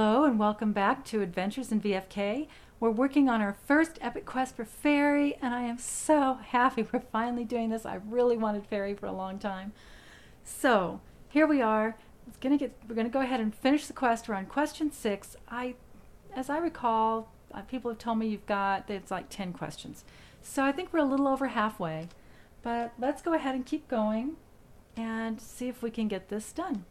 Hello and welcome back to Adventures in VFK. We're working on our first epic quest for Fairy, and I am so happy we're finally doing this. I really wanted Fairy for a long time. So here we are. We're gonna go ahead and finish the quest. We're on question 6. As I recall, people have told me it's like 10 questions. So I think we're a little over halfway. But let's go ahead and keep going and see if we can get this done.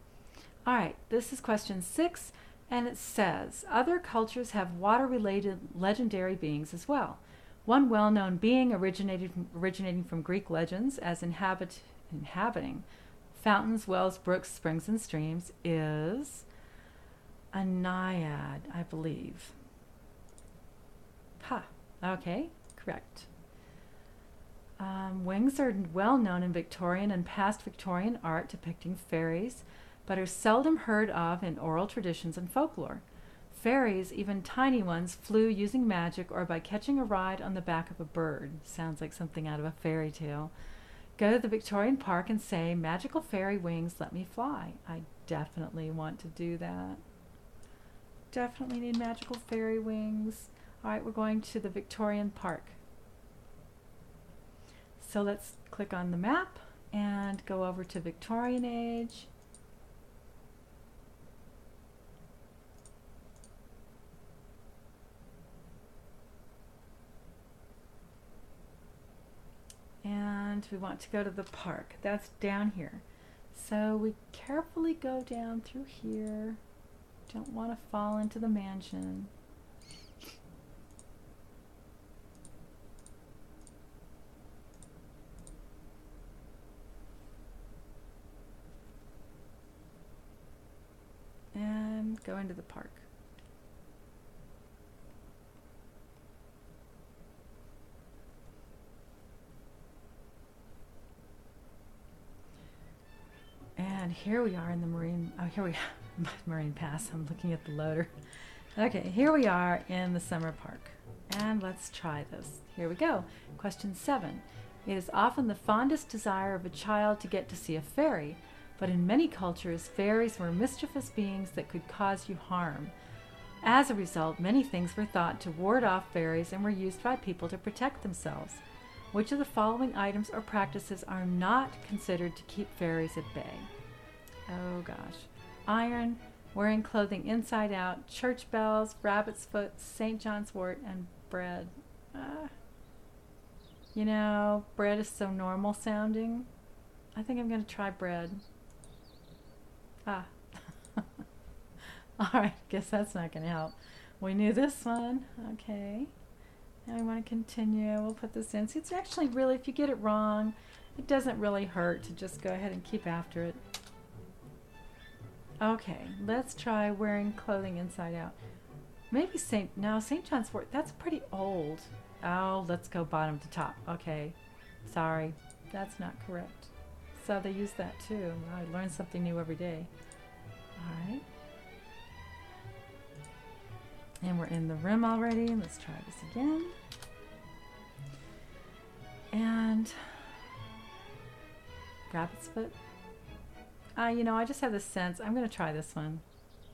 All right, this is question 6. And it says, other cultures have water-related legendary beings as well. One well-known being originating from Greek legends as inhabiting fountains, wells, brooks, springs, and streams is a naiad, I believe. Ha, okay, correct. Wings are well known in Victorian and past Victorian art depicting fairies, but are seldom heard of in oral traditions and folklore. Fairies, even tiny ones, flew using magic or by catching a ride on the back of a bird. Sounds like something out of a fairy tale. Go to the Victorian Park and say, "Magical fairy wings, let me fly." I definitely want to do that. Definitely need magical fairy wings. All right, we're going to the Victorian Park. So let's click on the map and go over to Victorian Age. And we want to go to the park. That's down here. So we carefully go down through here. Don't want to fall into the mansion. And go into the park. And here we are in the Marine Pass. I'm looking at the loader. Okay, here we are in the summer park. And let's try this. Here we go. Question 7. It is often the fondest desire of a child to get to see a fairy, but in many cultures, fairies were mischievous beings that could cause you harm. As a result, many things were thought to ward off fairies and were used by people to protect themselves. Which of the following items or practices are not considered to keep fairies at bay? Oh gosh. Iron, wearing clothing inside out, church bells, rabbit's foot, St. John's wort, and bread. Bread is so normal sounding. I think I'm going to try bread. Alright, guess that's not going to help. We knew this one. Okay. Now we want to continue. We'll put this in. See, it's actually really, if you get it wrong, it doesn't really hurt to just go ahead and keep after it. Okay, let's try wearing clothing inside out. Maybe St. John's wort, that's pretty old. Oh, let's go bottom to top. Okay, sorry, that's not correct. So they use that too. I learn something new every day. All right. And we're in the room already. Let's try this again. And rabbit's foot. I just have this sense. I'm going to try this one.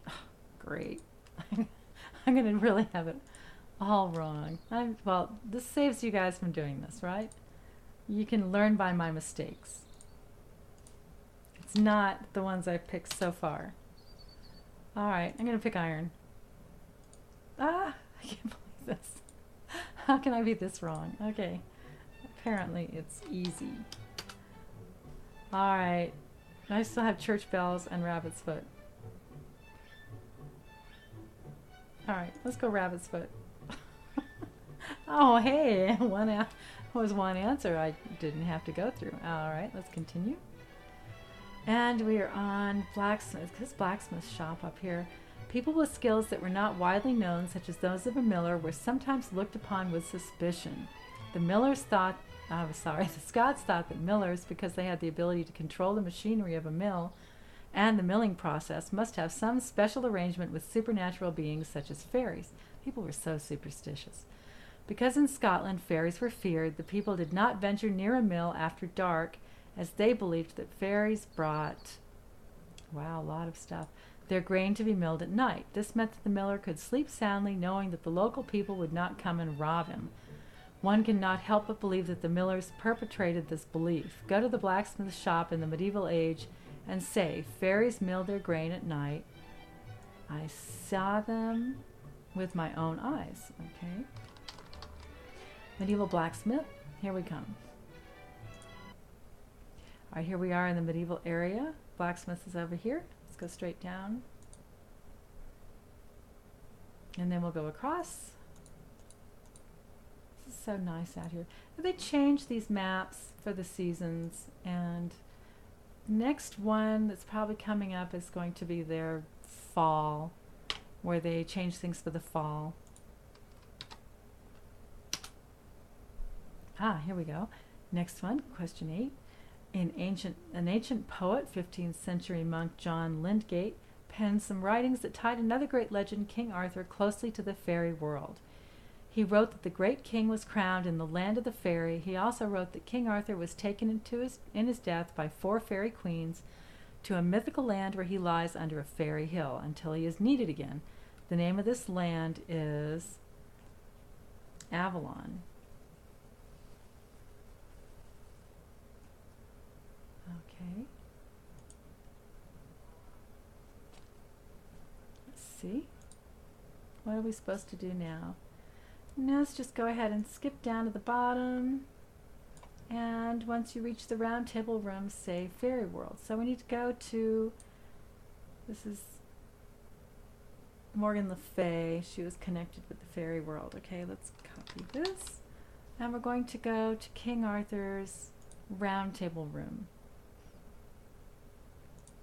Oh, great. I'm going to really have it all wrong. Well, this saves you guys from doing this, right? You can learn by my mistakes. It's not the ones I've picked so far. All right, I'm going to pick iron. I can't believe this. How can I be this wrong? Okay. Apparently it's easy. Alright. I still have church bells and rabbit's foot. Alright, let's go rabbit's foot. Oh, hey. Was one answer I didn't have to go through. Alright, let's continue. And we are on this blacksmith shop up here. People with skills that were not widely known, such as those of a miller, were sometimes looked upon with suspicion. The Scots thought that millers, because they had the ability to control the machinery of a mill and the milling process, must have some special arrangement with supernatural beings such as fairies. People were so superstitious. Because in Scotland fairies were feared, the people did not venture near a mill after dark, as they believed that fairies brought, wow, a lot of stuff, their grain to be milled at night. This meant that the miller could sleep soundly, knowing that the local people would not come and rob him. One cannot help but believe that the millers perpetrated this belief. Go to the blacksmith shop in the medieval age and say, fairies milled their grain at night. I saw them with my own eyes. Okay. Medieval blacksmith. Here we come. All right, here we are in the medieval area. Blacksmith is over here. Let's go straight down. And then we'll go across. This is so nice out here. They changed these maps for the seasons, and next one that's probably coming up is going to be their fall, where they change things for the fall. Here we go. Next one, question 8. An ancient poet, 15th century monk John Lydgate, penned some writings that tied another great legend, King Arthur, closely to the fairy world. He wrote that the great king was crowned in the land of the fairy. He also wrote that King Arthur was taken in his death by 4 fairy queens to a mythical land where he lies under a fairy hill until he is needed again. The name of this land is Avalon. Okay. Let's see. What are we supposed to do now? Now let's just go ahead and skip down to the bottom. And once you reach the round table room, say Fairy World. So we need to go to, this is Morgan Le Fay. She was connected with the Fairy World. Okay, let's copy this. And we're going to go to King Arthur's round table room.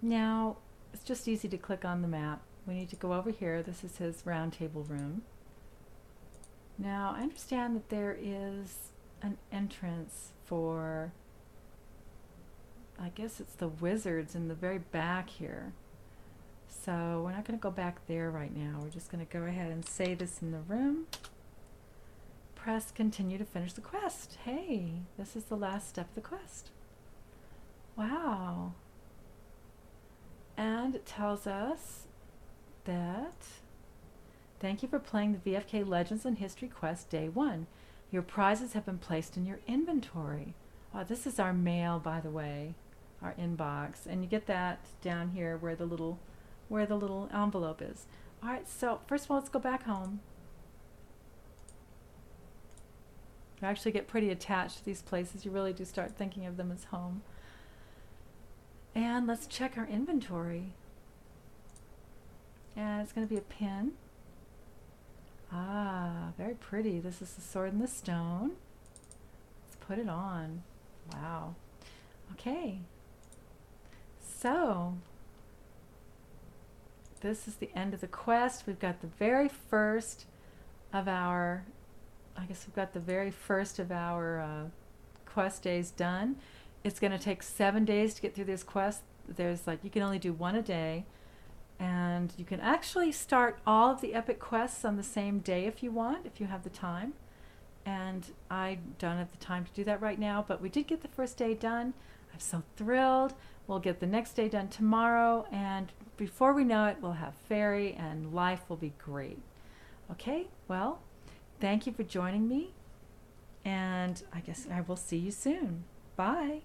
Now, it's just easy to click on the map. We need to go over here. This is his round table room. Now, I understand that there is an entrance for, I guess it's the wizards in the very back here. So we're not going to go back there right now. We're just going to go ahead and say this in the room. Press continue to finish the quest. Hey, this is the last step of the quest. Wow. And it tells us that thank you for playing the VFK Legends and History Quest Day 1. Your prizes have been placed in your inventory. Oh, this is our mail, by the way, our inbox. And you get that down here where the little envelope is. All right, so first of all, let's go back home. You actually get pretty attached to these places. You really do start thinking of them as home. And let's check our inventory. And it's going to be a pin. Ah, very pretty. This is the Sword in the Stone. Let's put it on. Wow. Okay. So, this is the end of the quest. We've got the very first of our, quest days done. It's going to take 7 days to get through this quest. There's you can only do one a day. And you can actually start all of the epic quests on the same day if you want, if you have the time. And I don't have the time to do that right now, but we did get the first day done. I'm so thrilled. We'll get the next day done tomorrow, and before we know it, we'll have fairy and life will be great. Okay, well, thank you for joining me, and I guess I will see you soon. Bye.